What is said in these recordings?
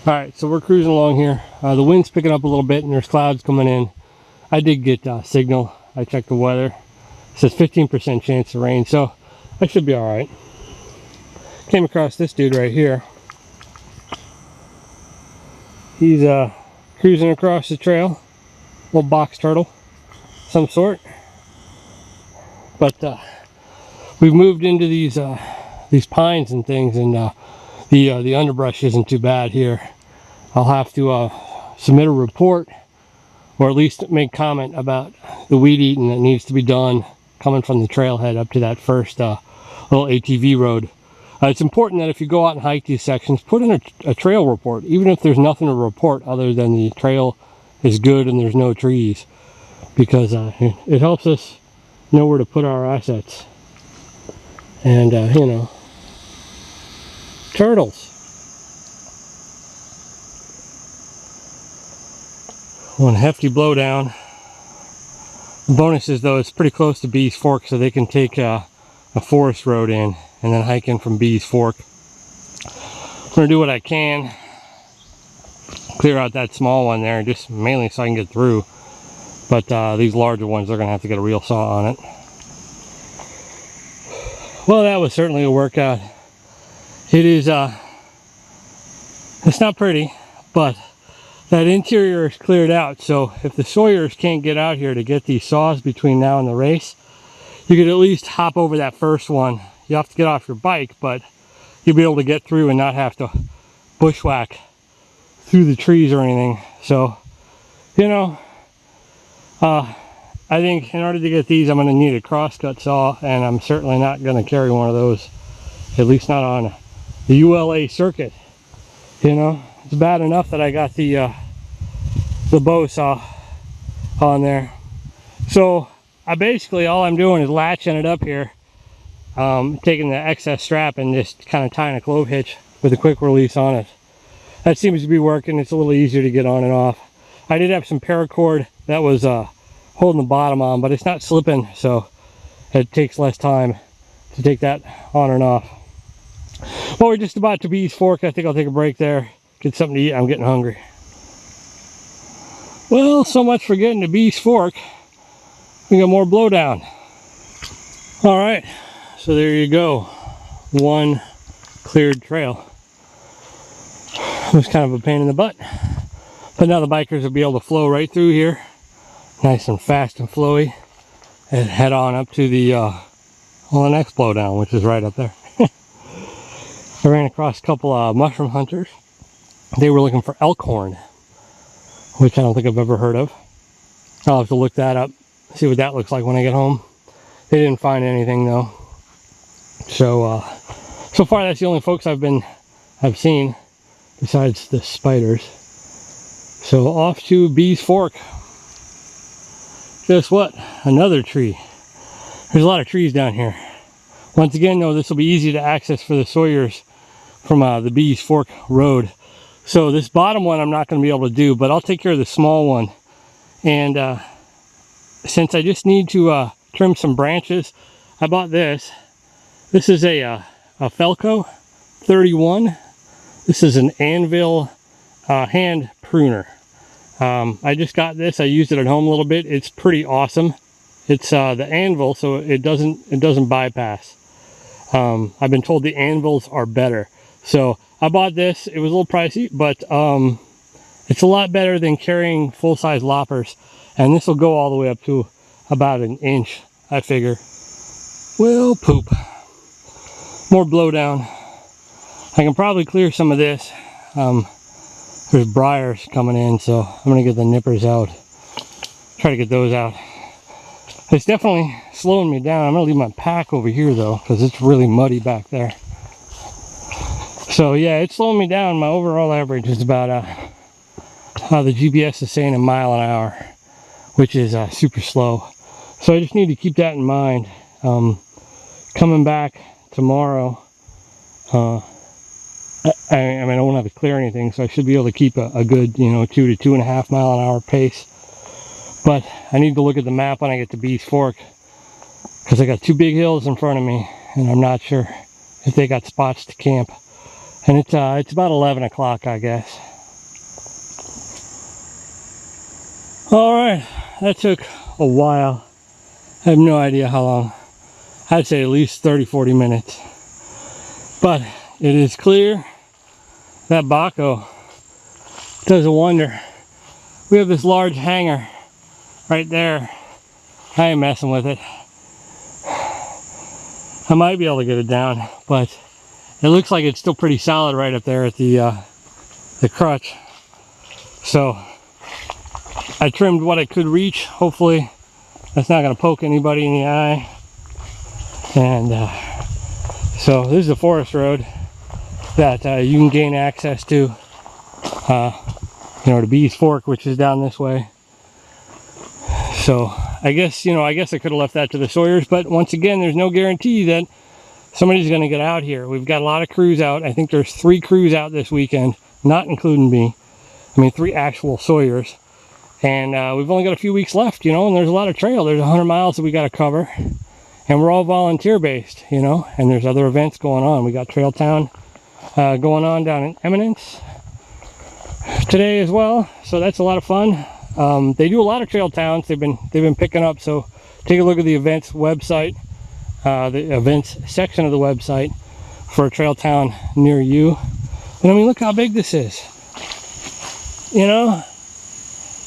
Alright, so we're cruising along here. The wind's picking up a little bit and there's clouds coming in. I did get signal. I checked the weather. It says 15% chance of rain, so I should be alright. Came across this dude right here. He's cruising across the trail. Little box turtle, some sort. But we've moved into these pines and things, and the underbrush isn't too bad here. I'll have to submit a report, or at least make comment about the weed eating that needs to be done coming from the trailhead up to that first little ATV road. It's important that if you go out and hike these sections, put in a trail report, even if there's nothing to report other than the trail is good and there's no trees, because it helps us know where to put our assets. And you know, turtles. One hefty blowdown. The bonus is, though, it's pretty close to Bees Fork, so they can take a forest road in and then hike in from Bees Fork. I'm going to do what I can, clear out that small one there, just mainly so I can get through. But these larger ones, they're going to have to get a real saw on it. Well, that was certainly a workout. It is, it's not pretty, but that interior is cleared out, so if the sawyers can't get out here to get these saws between now and the race, you could at least hop over that first one. You have to get off your bike, but you'll be able to get through and not have to bushwhack through the trees or anything. So, you know, I think in order to get these, I'm going to need a crosscut saw, and I'm certainly not going to carry one of those, at least not on the ULA circuit. You know, it's bad enough that I got the bow saw on there. So basically all I'm doing is latching it up here, taking the excess strap and just kind of tying a clove hitch with a quick release on it. That seems to be working. It's a little easier to get on and off. I did have some paracord that was holding the bottom on, but it's not slipping, so it takes less time to take that on and off. Well, we're just about to Bees Fork. I think I'll take a break there, get something to eat. I'm getting hungry. Well, so much for getting to Bees Fork. We got more blowdown. All right, so there you go. One cleared trail. It was kind of a pain in the butt, but now the bikers will be able to flow right through here, nice and fast and flowy, and head on up to the the next blowdown, which is right up there. I ran across a couple of mushroom hunters. They were looking for elk horn, which I don't think I've ever heard of. I'll have to look that up, see what that looks like when I get home. They didn't find anything though. So so far that's the only folks I've seen besides the spiders. So off to Bees Fork. Guess what? Another tree. There's a lot of trees down here. Once again though, this will be easy to access for the sawyers from the Bees Fork road. So this bottom one I'm not going to be able to do, but I'll take care of the small one. And since I just need to trim some branches, I bought this. This is a Felco 31. This is an anvil hand pruner. I just got this. I used it at home a little bit. It's pretty awesome. It's the anvil, so it doesn't bypass. I've been told the anvils are better. So I bought this. It was a little pricey, but it's a lot better than carrying full-size loppers. And this will go all the way up to about an inch, I figure. Well, poop. More blowdown. I can probably clear some of this. There's briars coming in, so I'm going to get the nippers out. Try to get those out. It's definitely slowing me down. I'm going to leave my pack over here, though, because it's really muddy back there. So, yeah, it's slowing me down. My overall average is about, the GPS is saying, a mile an hour, which is super slow. So I just need to keep that in mind. Coming back tomorrow, I mean, I won't have to clear anything, so I should be able to keep a good, 2 to 2.5 mile an hour pace. But I need to look at the map when I get to Bees Fork, because I got two big hills in front of me, and I'm not sure if they got spots to camp. And it's about 11 o'clock, I guess. All right, that took a while. I have no idea how long. I'd say at least 30-40 minutes. But it is clear that Baco does a wonder. We have this large hanger right there. I ain't messing with it. I might be able to get it down, but it looks like it's still pretty solid right up there at the crutch. So I trimmed what I could reach. Hopefully that's not going to poke anybody in the eye. And so this is a forest road that you can gain access to, you know, to Bees Fork, which is down this way. So I guess, you know, I could have left that to the Sawyers, but once again, there's no guarantee that somebody's going to get out here. We've got a lot of crews out. I think there's 3 crews out this weekend, not including me. I mean, 3 actual Sawyers. And we've only got a few weeks left, you know, and there's a lot of trail. There's 100 miles that we got to cover. And we're all volunteer based, you know, and there's other events going on. We got Trail Town going on down in Eminence today as well. So that's a lot of fun. They do a lot of trail towns. They've been picking up. So take a look at the events website, the events section of the website for a trail town near you. And I mean, look how big this is. You know,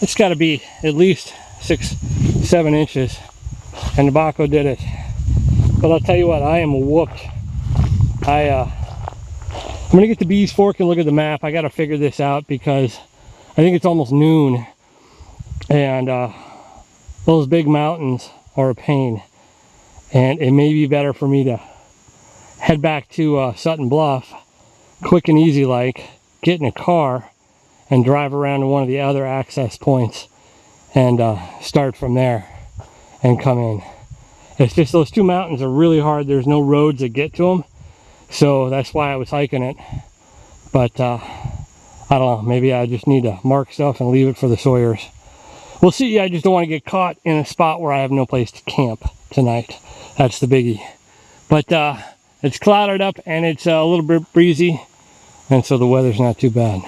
it's got to be at least 6-7 inches, and the Baco did it. But I'll tell you what, I am whooped. I'm gonna get to Bees Fork and look at the map. I got to figure this out because I think it's almost noon. And those big mountains are a pain, and it may be better for me to head back to Sutton Bluff, quick and easy like, get in a car and drive around to one of the other access points and start from there and come in. It's just those 2 mountains are really hard. There's no roads that get to them, so that's why I was hiking it. But I don't know, maybe I just need to mark stuff and leave it for the Sawyers. We'll see. I just don't want to get caught in a spot where I have no place to camp tonight. That's the biggie. But it's clouded up and it's a little bit breezy, and so the weather's not too bad.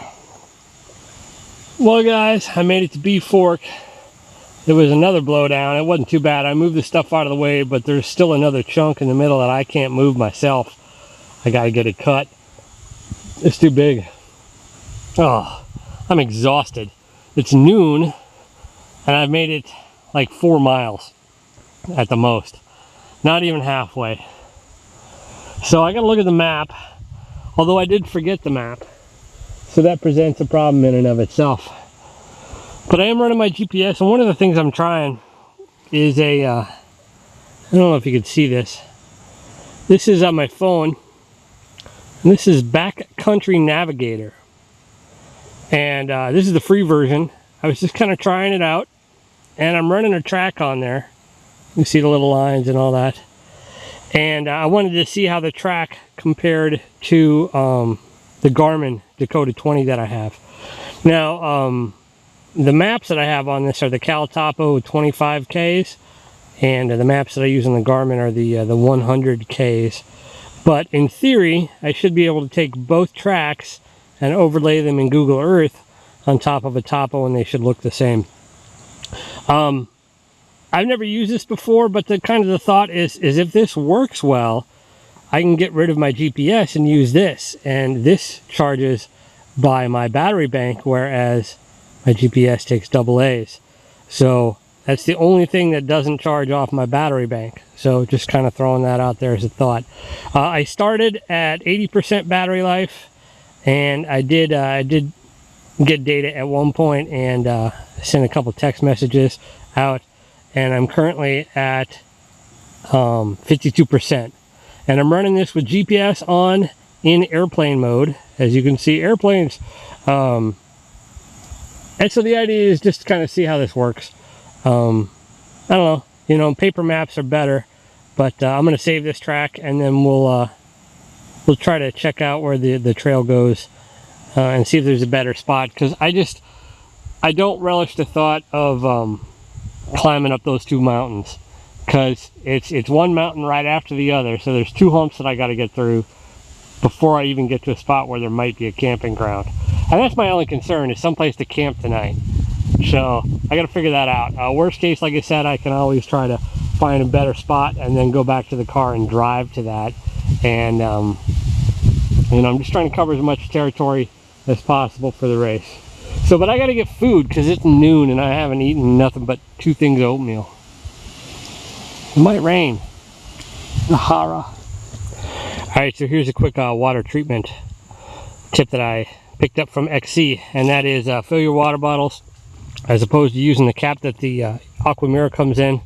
Well guys, I made it to Bees Fork. There was another blowdown. It wasn't too bad. I moved the stuff out of the way, but there's still another chunk in the middle that I can't move myself. I gotta get it cut. It's too big. Oh, I'm exhausted. It's noon and I've made it like 4 miles at the most. Not even halfway. So I gotta look at the map, although I did forget the map. So that presents a problem in and of itself. But I am running my GPS, and one of the things I'm trying is a, I don't know if you can see this. This is on my phone, and this is Backcountry Navigator. And this is the free version. I was just kind of trying it out, and I'm running a track on there. You see the little lines and all that. And I wanted to see how the track compared to the Garmin Dakota 20 that I have. Now, the maps that I have on this are the Cal Topo 25Ks, and the maps that I use on the Garmin are the 100Ks. But in theory, I should be able to take both tracks and overlay them in Google Earth on top of a topo, and they should look the same. I've never used this before, but the thought is if this works well, I can get rid of my GPS and use this, and this charges by my battery bank, whereas my GPS takes AA's. So that's the only thing that doesn't charge off my battery bank. So just kind of throwing that out there as a thought. I started at 80% battery life, and I did get data at one point and sent a couple text messages out, and I'm currently at 52%. And I'm running this with GPS on in airplane mode. As you can see, airplanes, and so the idea is just to kind of see how this works. I don't know, you know, paper maps are better, but I'm going to save this track, and then we'll try to check out where the trail goes and see if there's a better spot, because I don't relish the thought of climbing up those 2 mountains, because it's one mountain right after the other, so there's 2 humps that I got to get through before I even get to a spot where there might be a camping ground. And that's my only concern, is someplace to camp tonight. So I got to figure that out. Worst case, like I said, I can always try to find a better spot and then go back to the car and drive to that. And you know, I'm just trying to cover as much territory as possible for the race. So, but I got to get food because it's noon and I haven't eaten nothing but 2 things of oatmeal. It might rain. Nahara. Alright, so here's a quick water treatment tip that I picked up from XC, and that is fill your water bottles, as opposed to using the cap that the Aquamira comes in.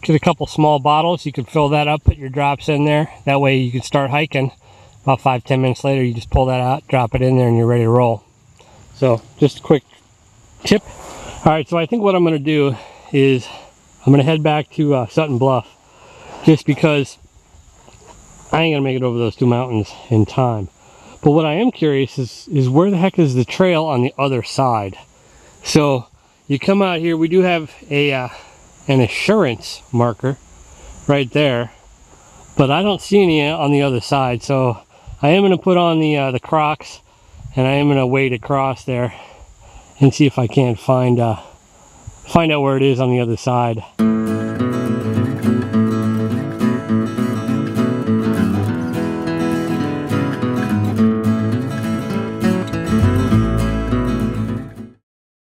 Get a couple small bottles, you can fill that up, put your drops in there. That way you can start hiking. About 5-10 minutes later, you just pull that out, drop it in there, and you're ready to roll. So, just a quick tip. Alright, so I think what I'm going to do is I'm going to head back to Sutton Bluff, just because I ain't going to make it over those 2 mountains in time. But what I am curious is where the heck is the trail on the other side? So you come out here, we do have an assurance marker right there, but I don't see any on the other side. So I am going to put on the Crocs, and I am going to wade across there and see if I can't find out where it is on the other side.